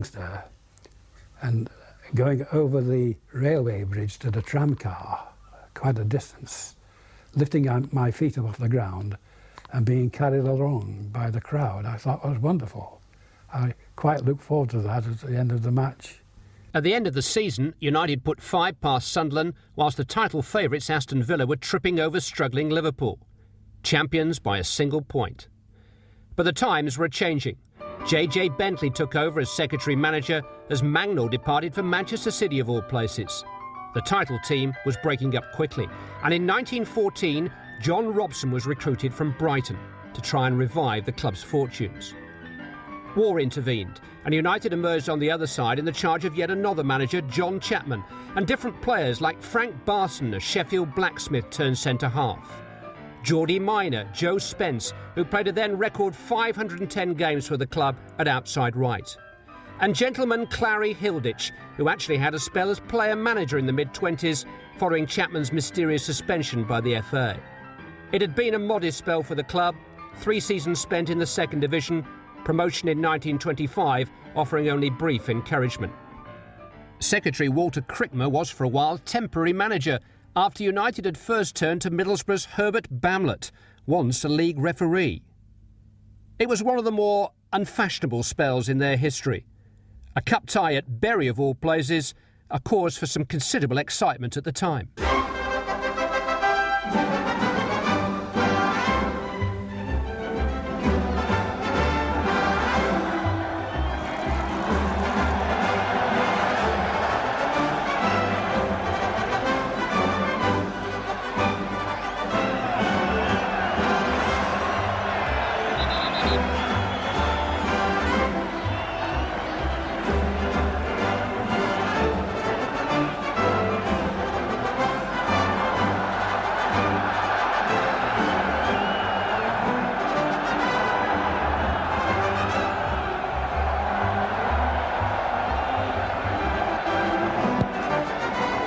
youngster and going over the railway bridge to the tram car, quite a distance, lifting my feet up off the ground and being carried along by the crowd. I thought it was wonderful. I quite looked forward to that at the end of the match. At the end of the season, United put 5 past Sunderland, whilst the title favourites Aston Villa were tripping over struggling Liverpool. Champions by a single point. But the times were changing. J.J. Bentley took over as secretary-manager as Mangnall departed for Manchester City of all places. The title team was breaking up quickly, and in 1914, John Robson was recruited from Brighton to try and revive the club's fortunes. War intervened, and United emerged on the other side in the charge of yet another manager, John Chapman, and different players like Frank Barson, a Sheffield blacksmith turned centre-half. Geordie Minor, Joe Spence, who played a then record 510 games for the club at outside right. And gentleman Clary Hilditch, who actually had a spell as player-manager in the mid-20s following Chapman's mysterious suspension by the FA. It had been a modest spell for the club, 3 seasons spent in the second division, promotion in 1925 offering only brief encouragement. Secretary Walter Crickmer was for a while temporary manager after United had first turned to Middlesbrough's Herbert Bamlett, once a league referee. It was one of the more unfashionable spells in their history. A cup tie at Bury of all places, a cause for some considerable excitement at the time.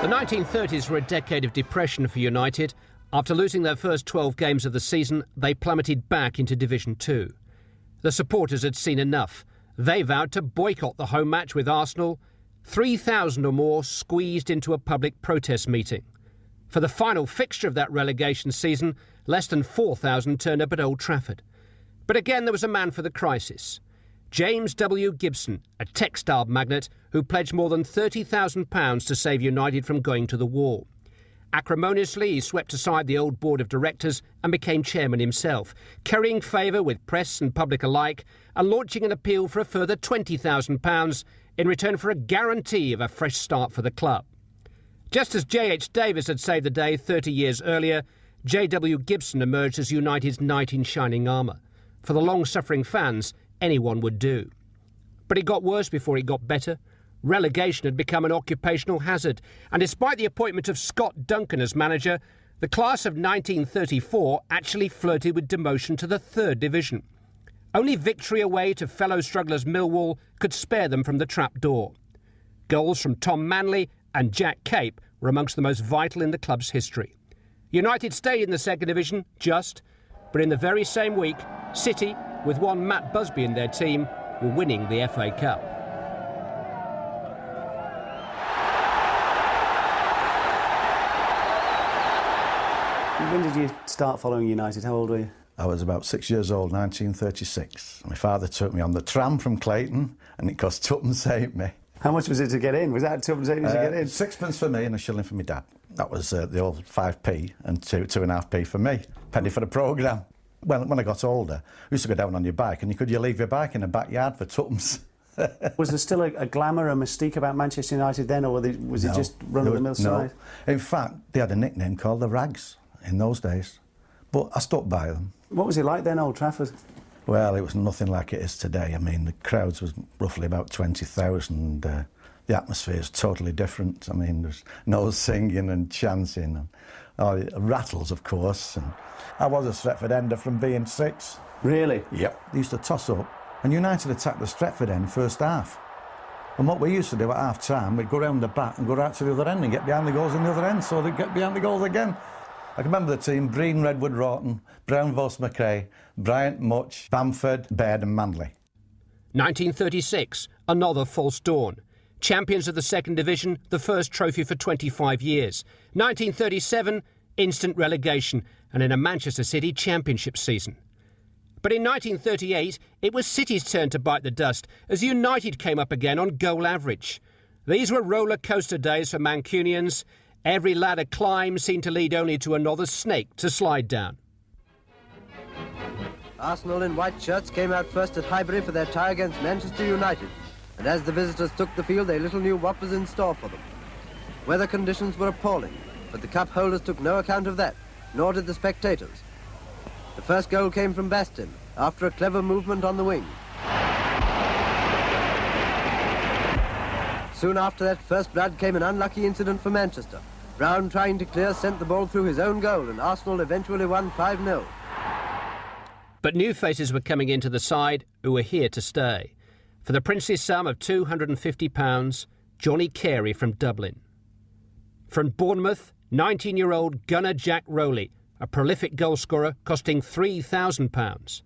The 1930s were a decade of depression for United. After losing their first 12 games of the season, they plummeted back into Division 2. The supporters had seen enough. They vowed to boycott the home match with Arsenal. 3,000 or more squeezed into a public protest meeting. For the final fixture of that relegation season, less than 4,000 turned up at Old Trafford. But again, there was a man for the crisis. James W. Gibson, a textile magnate who pledged more than £30,000 to save United from going to the war. Acrimoniously, he swept aside the old board of directors and became chairman himself, currying favour with press and public alike and launching an appeal for a further £20,000 in return for a guarantee of a fresh start for the club. Just as J.H. Davis had saved the day 30 years earlier, J.W. Gibson emerged as United's knight in shining armour. For the long-suffering fans, anyone would do. But it got worse before it got better. Relegation had become an occupational hazard, and despite the appointment of Scott Duncan as manager, the class of 1934 actually flirted with demotion to the 3rd Division. Only victory away to fellow strugglers Millwall could spare them from the trapdoor. Goals from Tom Manley and Jack Cape were amongst the most vital in the club's history. United stayed in the 2nd Division, but in the very same week, City, with one Matt Busby in their team, were winning the FA Cup. When did you start following United? How old were you? I was about 6 years old, 1936. My father took me on the tram from Clayton, and it cost twopence halfpenny. How much was it to get in? Was that twopence halfpenny to get in? Sixpence for me and a shilling for my dad. That was the old 5p and 2.5p for me. Penny for the programme. When I got older, we used to go down on your bike, and you leave your bike in the backyard for twopence. Was there still a glamour, a mystique about Manchester United then, or was it just run-of-the-mill side? No. In fact, they had a nickname called the Rags in those days, but I stuck by them. What was it like then, Old Trafford? Well, it was nothing like it is today. I mean, the crowds was roughly about 20,000. The atmosphere is totally different. I mean, there's no singing and chanting, and rattles, of course. And I was a Stretford ender from being 6. Really? Yep. They used to toss up, and United attacked the Stretford end first half. And what we used to do at half-time, we'd go round the back and go right to the other end and get behind the goals in the other end, so they'd get behind the goals again. I can remember the team: Breen, Redwood, Roughton, Brown, Voss, McRae, Bryant, Much, Bamford, Baird and Manley. 1936, another false dawn. Champions of the second division, the first trophy for 25 years. 1937, instant relegation, and in a Manchester City championship season. But in 1938, it was City's turn to bite the dust as United came up again on goal average. These were roller coaster days for Mancunians. Every ladder climb seemed to lead only to another snake to slide down. Arsenal in white shirts came out first at Highbury for their tie against Manchester United, and as the visitors took the field, they little knew what was in store for them. Weather conditions were appalling, but the cup holders took no account of that, nor did the spectators. The first goal came from Bastin, after a clever movement on the wing. Soon after that first blood came an unlucky incident for Manchester. Brown, trying to clear, sent the ball through his own goal, and Arsenal eventually won 5-0. But new faces were coming into the side who were here to stay. For the princely sum of £250, Johnny Carey from Dublin. From Bournemouth, 19-year-old gunner Jack Rowley, a prolific goalscorer costing £3,000.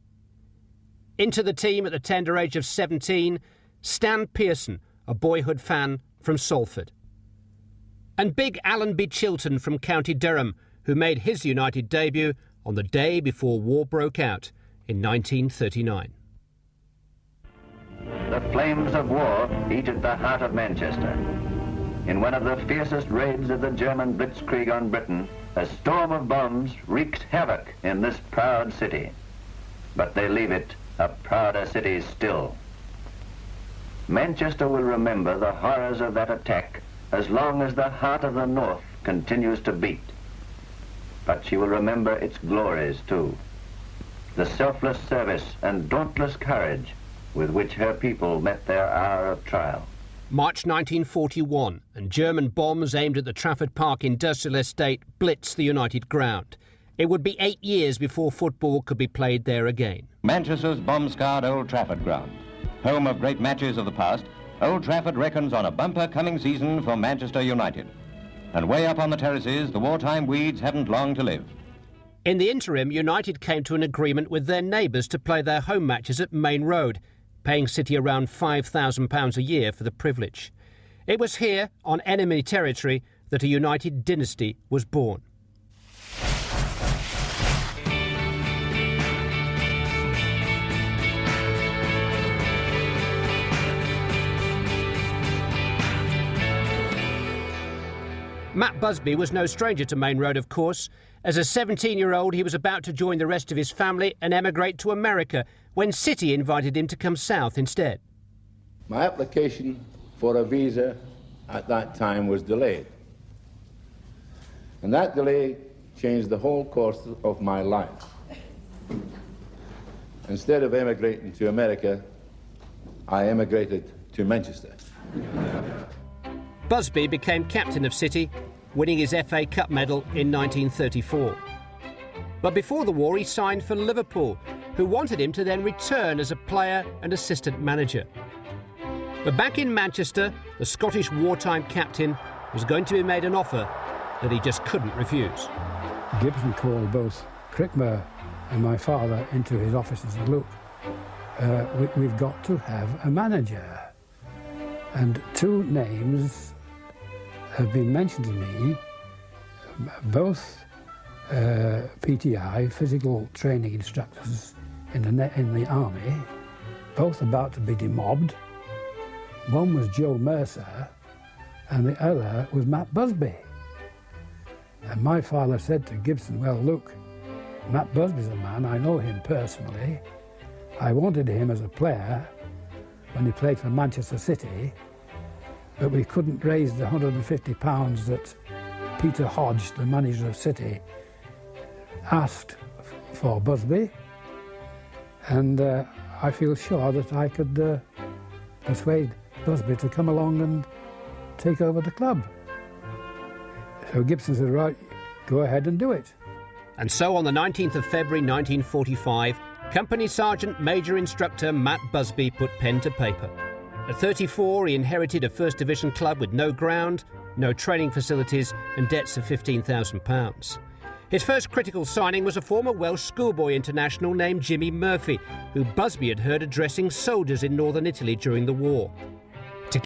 Into the team at the tender age of 17, Stan Pearson, a boyhood fan from Salford. And big Allenby Chilton from County Durham, who made his United debut on the day before war broke out in 1939. The flames of war eat at the heart of Manchester. In one of the fiercest raids of the German blitzkrieg on Britain, a storm of bombs wreaked havoc in this proud city. But they leave it a prouder city still. Manchester will remember the horrors of that attack as long as the heart of the North continues to beat. But she will remember its glories too. The selfless service and dauntless courage with which her people met their hour of trial. March 1941, and German bombs aimed at the Trafford Park industrial estate blitzed the United ground. It would be 8 years before football could be played there again. Manchester's bomb-scarred Old Trafford ground. Home of great matches of the past, Old Trafford reckons on a bumper coming season for Manchester United. And way up on the terraces, the wartime weeds haven't long to live. In the interim, United came to an agreement with their neighbours to play their home matches at Main Road, paying City around £5,000 a year for the privilege. It was here, on enemy territory, that a United dynasty was born. Matt Busby was no stranger to Main Road, of course. As a 17-year-old, he was about to join the rest of his family and emigrate to America when City invited him to come south instead. My application for a visa at that time was delayed. And that delay changed the whole course of my life. Instead of emigrating to America, I emigrated to Manchester. Busby became captain of City, winning his FA Cup medal in 1934. But before the war, he signed for Liverpool, who wanted him to then return as a player and assistant manager. But back in Manchester, the Scottish wartime captain was going to be made an offer that he just couldn't refuse. Gibson called both Crickmore and my father into his office and said, look, we've got to have a manager. And two names have been mentioned to me, both PTI, physical training instructors in the army, both about to be demobbed. One was Joe Mercer and the other was Matt Busby. And my father said to Gibson, well, look, Matt Busby's a man, I know him personally. I wanted him as a player when he played for Manchester City, but we couldn't raise the £150 that Peter Hodge, the manager of City, asked for Busby. And I feel sure that I could persuade Busby to come along and take over the club. So Gibson said, right, go ahead and do it. And so on the 19th of February 1945, Company Sergeant Major Instructor Matt Busby put pen to paper. At 34, he inherited a First Division club with no ground, no training facilities and debts of £15,000. His first critical signing was a former Welsh schoolboy international named Jimmy Murphy, who Busby had heard addressing soldiers in northern Italy during the war.